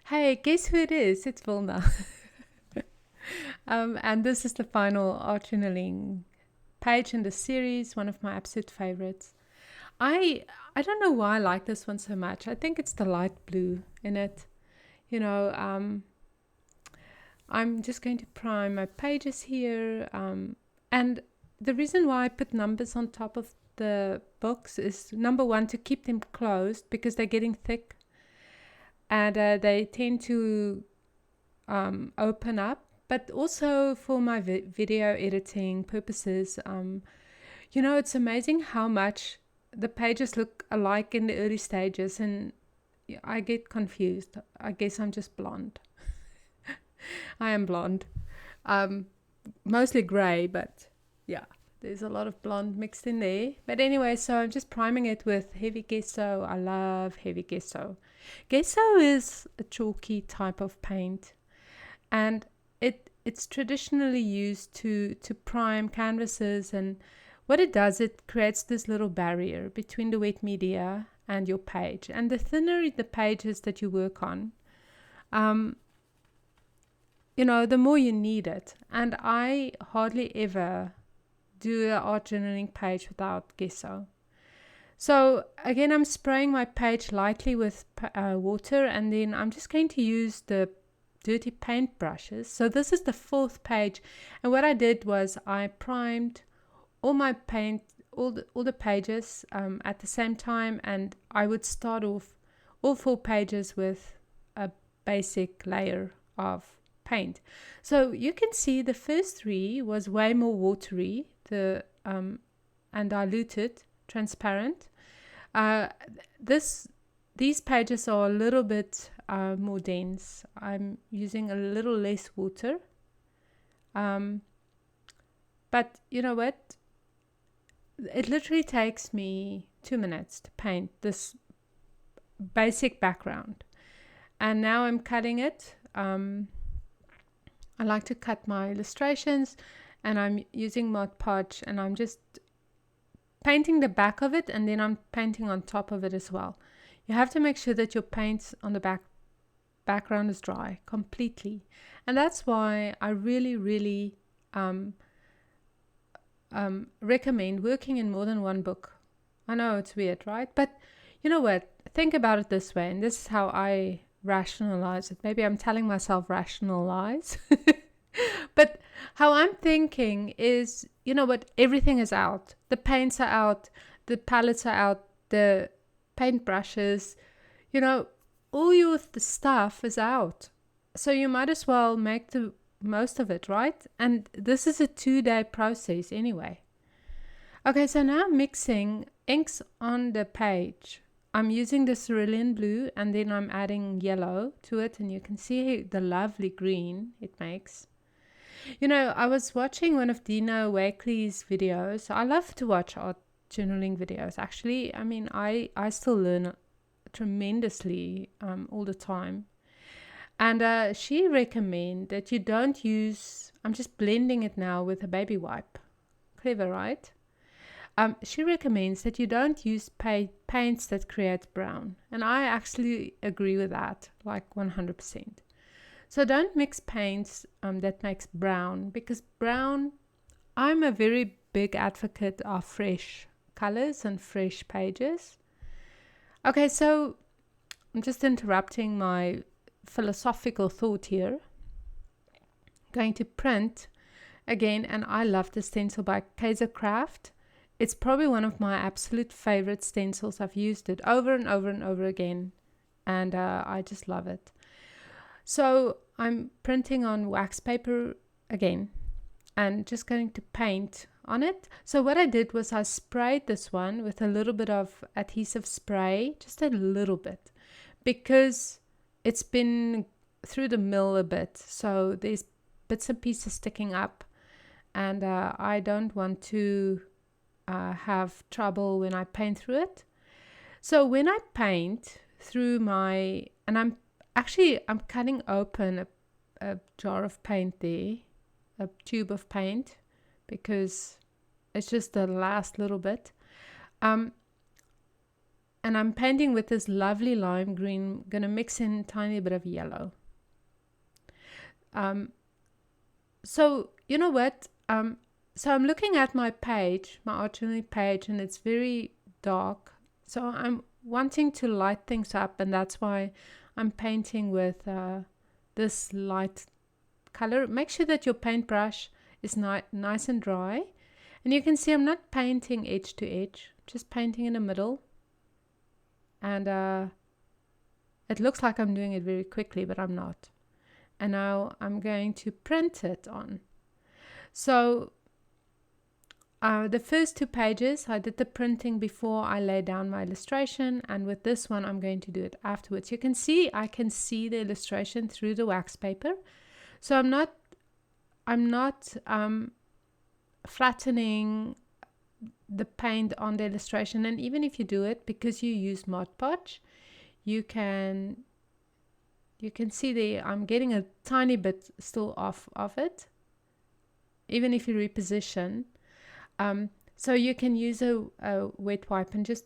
Hey, guess who it is? It's Wilna. And this is the final art journaling page in the series, one of my absolute favorites. I I don't know why I like this one so much. I think it's the light blue in it. You know, I'm just going to prime my pages here. And the reason why I put numbers on top of the books is number one, to keep them closed because they're getting thick and they tend to open up, but also for my video editing purposes. It's amazing how much the pages look alike in the early stages, and I get confused. I guess I'm just blonde. I am blonde. Um, Mostly grey, but yeah, there's a lot of blonde mixed in there. But anyway, so I'm just priming it with heavy gesso. I love heavy gesso. Gesso is a chalky type of paint, and it's traditionally used to prime canvases. And what it does, it creates this little barrier between the wet media and your page. And the thinner the pages that you work on, um, the more you need it. And I hardly ever do an art journaling page without gesso. So again, I'm spraying my page lightly with water, and then I'm just going to use the dirty paint brushes. So this is the fourth page, and what I did was I primed all my paint, all the pages at the same time, and I would start off all four pages with a basic layer of paint. So you can see the first three was way more watery, and diluted, transparent. Uh, these pages are a little bit more dense. I'm using a little less water. But you know what? It literally takes me 2 minutes to paint this basic background. And now I'm cutting it. I like to cut my illustrations, and I'm using Mod Podge, and I'm just painting the back of it, and then I'm painting on top of it as well. You have to make sure that your paint on the background is dry completely, and that's why I really, really recommend working in more than one book. I know it's weird, right? But you know what? Think about it this way, and this is how I rationalize it. Maybe I'm telling myself rational lies. But how I'm thinking is, you know what? Everything is out. The paints are out. The palettes are out. The paint brushes. All the stuff is out. So you might as well make the most of it, right? And this is a 2-day process anyway. Okay, so now I'm mixing inks on the page. I'm using the cerulean blue, and then I'm adding yellow to it, and you can see the lovely green it makes. I was watching one of Dino Wakely's videos. I love to watch art journaling videos, actually. I mean, I still learn tremendously all the time. And she recommended that you don't use, I'm just blending it now with a baby wipe. Clever, right? She recommends that you don't use paints that create brown. And I actually agree with that, like 100%. So don't mix paints that makes brown, because brown, I'm a very big advocate of fresh colors and fresh pages. Okay, so I'm just interrupting my philosophical thought here. Going to print again, and I love the stencil by Kaiser Craft. It's probably one of my absolute favorite stencils. I've used it over and over and over again, and I just love it. So I'm printing on wax paper again and just going to paint on it. So what I did was I sprayed this one with a little bit of adhesive spray, just a little bit, because it's been through the mill a bit. So there's bits and pieces sticking up, and I don't want to have trouble when I paint through it. So when I paint through and I'm cutting open a jar of paint there, a tube of paint, because it's just the last little bit. And I'm painting with this lovely lime green, gonna mix in a tiny bit of yellow. So you know what? So I'm looking at my page, my art journal page, and it's very dark. So I'm wanting to light things up, and that's why I'm painting with this light color. Make sure that your paintbrush is nice and dry. And you can see I'm not painting edge to edge, just painting in the middle. And it looks like I'm doing it very quickly, but I'm not. And now I'm going to print it on. So the first 2 pages, I did the printing before I lay down my illustration, and with this one, I'm going to do it afterwards. You can see, I can see the illustration through the wax paper. So I'm not flattening the paint on the illustration. And even if you do it, because you use Mod Podge, you can see there I'm getting a tiny bit still off of it, even if you reposition. So you can use a wet wipe and just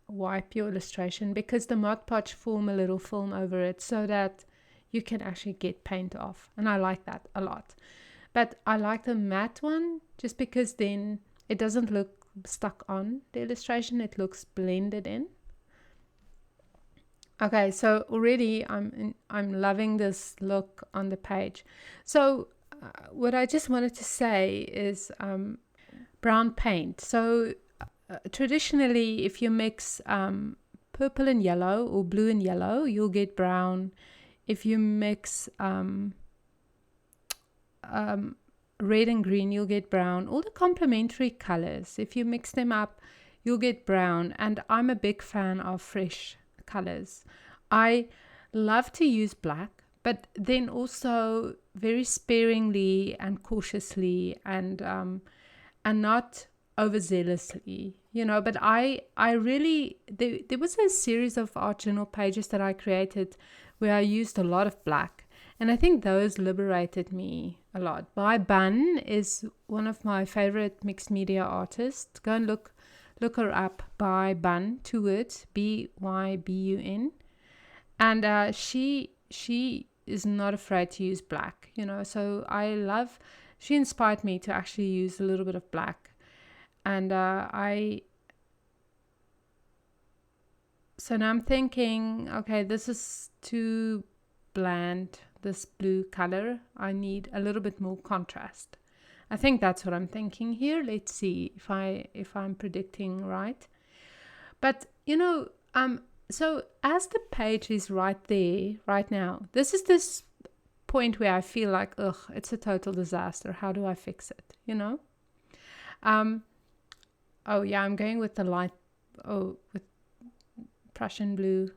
wipe your illustration, because the Mod Podge form a little film over it so that you can actually get paint off. And I like that a lot. But I like the matte one just because then it doesn't look stuck on the illustration, it looks blended in. Okay, so already I'm loving this look on the page. So what I just wanted to say is brown paint. So traditionally, if you mix purple and yellow or blue and yellow, you'll get brown. If you mix red and green, you'll get brown. All the complementary colors, if you mix them up, you'll get brown. And I'm a big fan of fresh colors. I love to use black, but then also very sparingly and cautiously, and not overzealously, you know. But I really, there was a series of art journal pages that I created where I used a lot of black, and I think those liberated me a lot. By Bun is one of my favorite mixed media artists. Go and look her up. By Bun, 2 words, Bybun. And she is not afraid to use black, you know. So she inspired me to actually use a little bit of black. And so now I'm thinking, okay, this is too bland, this blue color. I need a little bit more contrast. I think that's what I'm thinking here. Let's see if I'm predicting right. But you know, so as the page is right there, right now, this is this point where I feel like, ugh, it's a total disaster. How do I fix it? You know? Oh yeah, I'm going with the light, with Prussian blue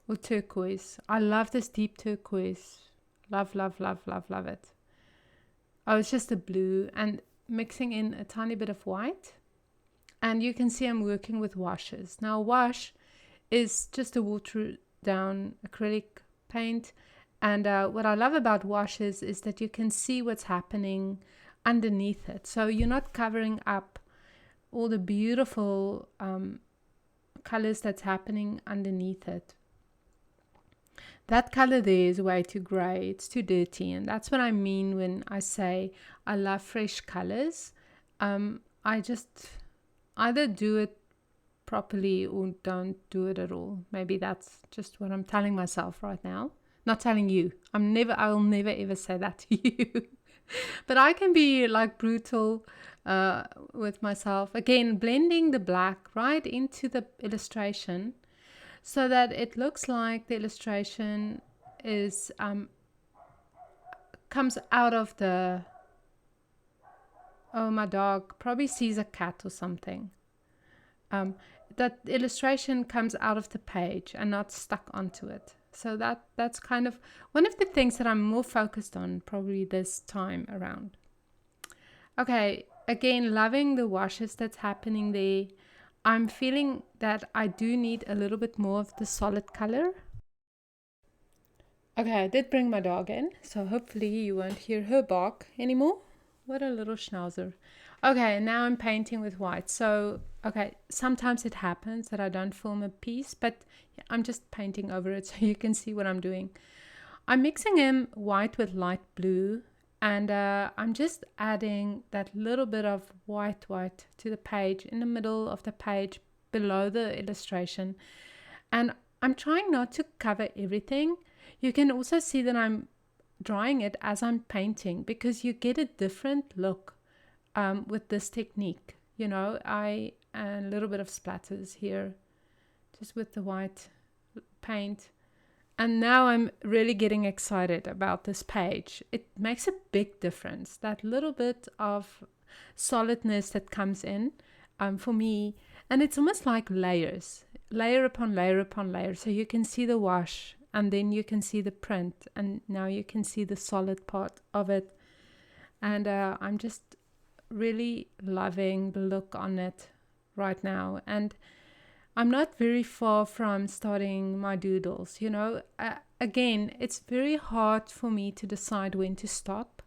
or turquoise. I love this deep turquoise. Love, love, love, love, love it. Oh, it's just a blue, and mixing in a tiny bit of white. And you can see I'm working with washes. Now, wash is just a watered down acrylic paint. And what I love about washes is that you can see what's happening underneath it. So you're not covering up all the beautiful colors that's happening underneath it. That color there is way too gray. It's too dirty. And that's what I mean when I say I love fresh colors. I just either do it properly or don't do it at all. Maybe that's just what I'm telling myself right now. Not telling you. I'll never ever say that to you. But I can be like brutal with myself. Again, blending the black right into the illustration so that it looks like the illustration is comes out of the... Oh, my dog probably sees a cat or something. That illustration comes out of the page and not stuck onto it. So that's kind of one of the things that I'm more focused on probably this time around. Okay, again, loving the washes that's happening there. I'm feeling that I do need a little bit more of the solid color. Okay, I did bring my dog in, so hopefully you won't hear her bark anymore. What a little schnauzer. Okay, now I'm painting with white. So, okay, sometimes it happens that I don't film a piece, but I'm just painting over it so you can see what I'm doing. I'm mixing in white with light blue, and I'm just adding that little bit of white to the page, in the middle of the page, below the illustration. And I'm trying not to cover everything. You can also see that I'm drawing it as I'm painting, because you get a different look with this technique. You know, I and a little bit of splatters here, just with the white paint. And now I'm really getting excited about this page. It makes a big difference. That little bit of solidness that comes in for me. And it's almost like layers, layer upon layer upon layer. So you can see the wash, and then you can see the print, and now you can see the solid part of it. And I'm just really loving the look on it right now. And I'm not very far from starting my doodles. You know, again, it's very hard for me to decide when to stop.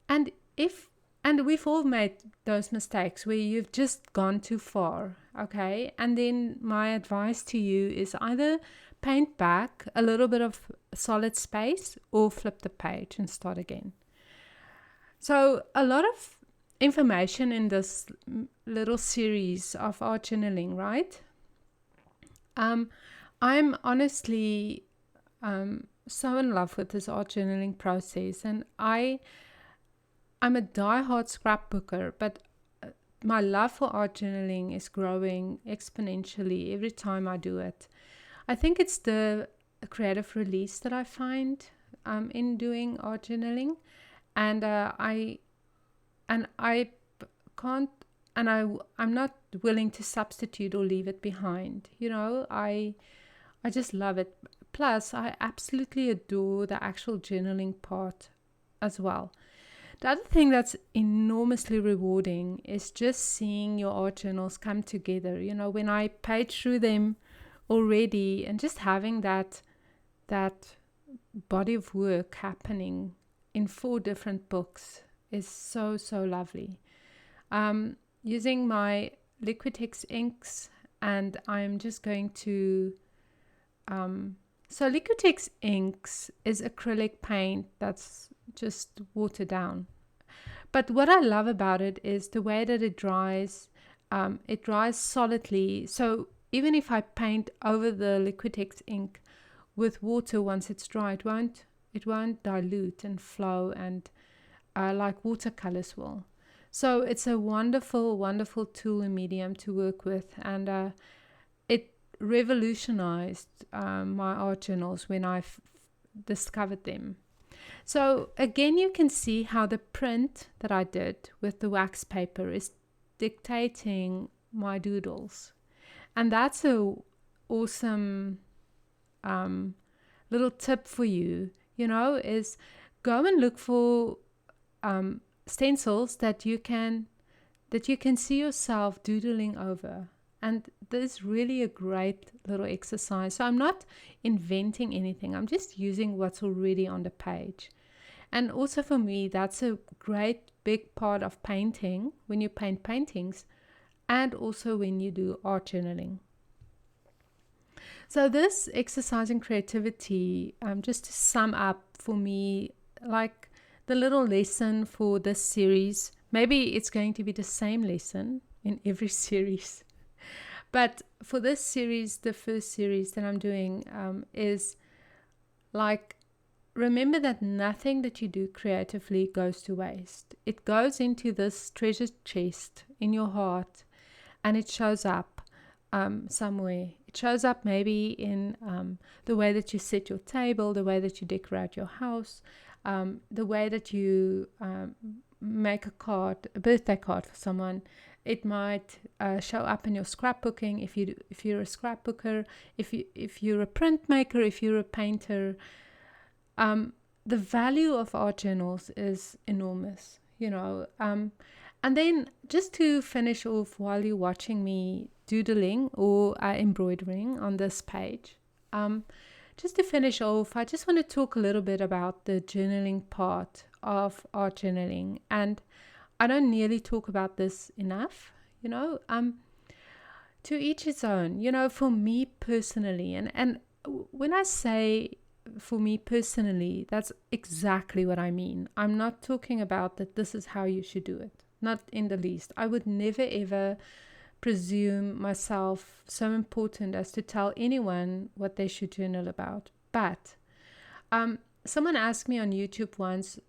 And we've all made those mistakes where you've just gone too far, okay? And then my advice to you is either paint back a little bit of solid space or flip the page and start again. So a lot of information in this little series of art journaling, right? I'm honestly so in love with this art journaling process, and I'm a die-hard scrapbooker, but my love for art journaling is growing exponentially every time I do it. I think it's the creative release that I find in doing art journaling, and I can't, and I'm not willing to substitute or leave it behind. You know, I just love it. Plus, I absolutely adore the actual journaling part as well. The other thing that's enormously rewarding is just seeing your art journals come together. You know, when I page through them already, and just having that body of work happening in 4 different books is so lovely. Using my Liquitex inks, and I'm just going to so Liquitex inks is acrylic paint that's just watered down. But what I love about it is the way that it dries. It dries solidly. So even if I paint over the Liquitex ink with water once it's dry, it won't dilute and flow and like watercolors will. So it's a wonderful tool and medium to work with, and it revolutionized my art journals when I discovered them. So again, you can see how the print that I did with the wax paper is dictating my doodles. And that's a awesome little tip for you, you know, is go and look for stencils that you can see yourself doodling over. And this is really a great little exercise. So I'm not inventing anything. I'm just using what's already on the page. And also for me, that's a great big part of painting, when you paint paintings, and also when you do art journaling. So this exercise in creativity, just to sum up for me, like the little lesson for this series, maybe it's going to be the same lesson in every series. But for this series, the first series that I'm doing is like, remember that nothing that you do creatively goes to waste. It goes into this treasure chest in your heart, and it shows up somewhere. It shows up maybe in the way that you set your table, the way that you decorate your house, the way that you make a birthday card for someone. It might show up in your scrapbooking if you're a scrapbooker, if you're a printmaker, if you're a painter. The value of art journals is enormous, you know. And then just to finish off while you're watching me doodling or embroidering on this page, just to finish off, I just want to talk a little bit about the journaling part of art journaling. And I don't nearly talk about this enough, you know. To each his own, you know, for me personally. And when I say for me personally, that's exactly what I mean. I'm not talking about that this is how you should do it. Not in the least. I would never ever presume myself so important as to tell anyone what they should journal about. But someone asked me on YouTube once,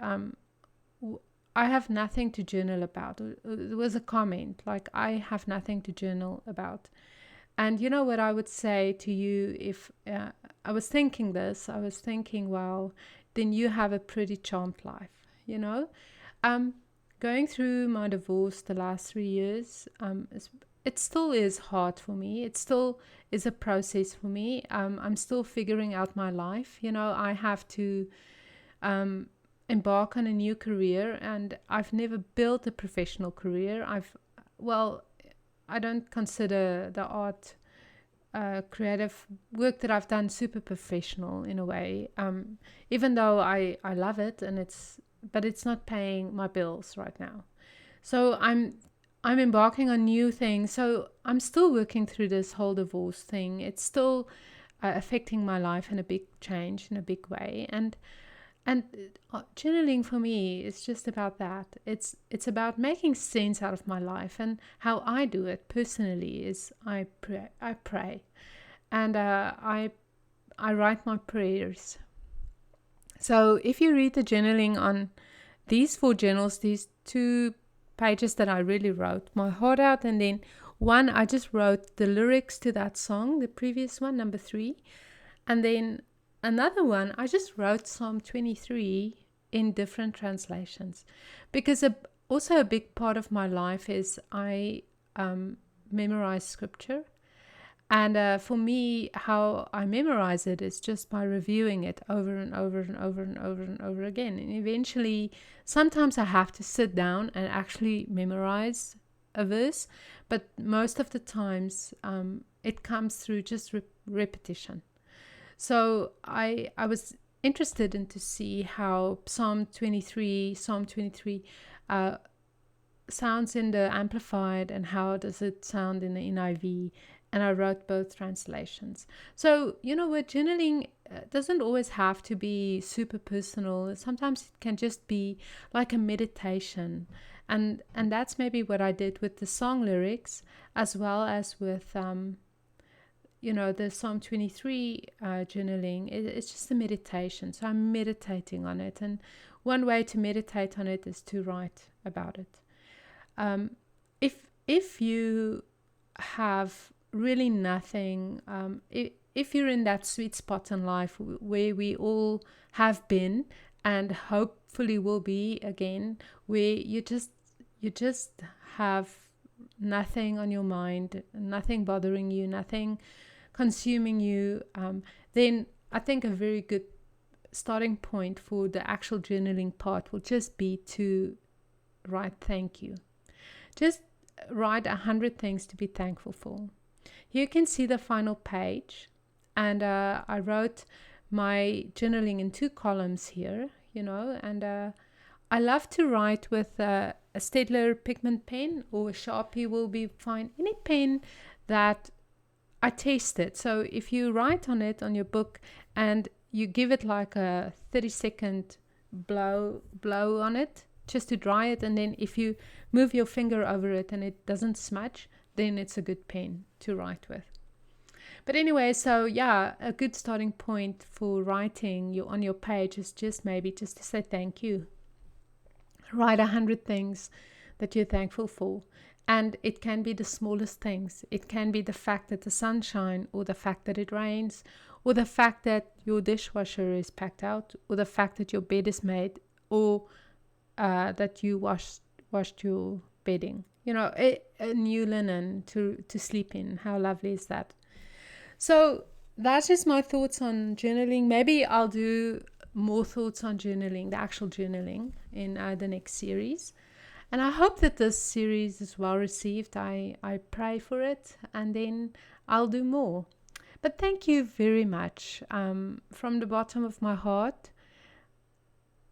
I have nothing to journal about. It was a comment like, I have nothing to journal about. And you know what I would say to you if I was thinking this, I was thinking, well, then you have a pretty charmed life, you know? Going through my divorce the last 3 years, it still is hard for me. It still is a process for me. I'm still figuring out my life. You know, I have to embark on a new career, and I've never built a professional career. I don't consider the art creative work that I've done super professional in a way, even though I love it, but it's not paying my bills right now. So I'm embarking on new things. So I'm still working through this whole divorce thing. It's still affecting my life in a big change, in a big way. And journaling for me is just about that. It's about making sense out of my life, and how I do it personally is I pray, and I write my prayers. So if you read the journaling on these 4 journals, these 2 pages that I really wrote my heart out, and then one I just wrote the lyrics to that song, the previous one, number 3, and then another one, I just wrote Psalm 23 in different translations, because also a big part of my life is I memorize scripture. And for me, how I memorize it is just by reviewing it over and over and over and over and over again. And eventually, sometimes I have to sit down and actually memorize a verse, but most of the times it comes through just repetition. So I was interested in to see how Psalm 23 sounds in the Amplified, and how does it sound in the NIV. And I wrote both translations. So, you know what, journaling doesn't always have to be super personal. Sometimes it can just be like a meditation. And that's maybe what I did with the song lyrics, as well as with the Psalm 23 journaling. It's just a meditation. So I'm meditating on it. And one way to meditate on it is to write about it. If you have really nothing, if you're in that sweet spot in life where we all have been and hopefully will be again, where you just have nothing on your mind, nothing bothering you, nothing consuming you, then I think a very good starting point for the actual journaling part will just be to write thank you. Just write 100 things to be thankful for. You can see the final page, and I wrote my journaling in 2 columns here, and I love to write with a Staedtler pigment pen, or a Sharpie will be fine. Any pen that I tasted. So if you write on it on your book and you give it like a 30-second blow on it just to dry it, and then if you move your finger over it and it doesn't smudge, then it's a good pen to write with. But anyway, so yeah, a good starting point for writing on your page is just to say thank you. Write 100 things that you're thankful for. And it can be the smallest things. It can be the fact that the sun shines, or the fact that it rains, or the fact that your dishwasher is packed out, or the fact that your bed is made, or that you washed your bedding. A new linen to sleep in. How lovely is that? So that's just my thoughts on journaling. Maybe I'll do more thoughts on journaling, the actual journaling, in the next series. And I hope that this series is well received. I pray for it, and then I'll do more. But thank you very much from the bottom of my heart,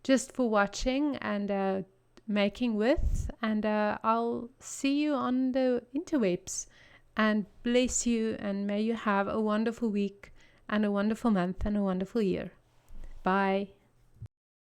just for watching and making with, and I'll see you on the interwebs, and bless you, and may you have a wonderful week and a wonderful month and a wonderful year. Bye.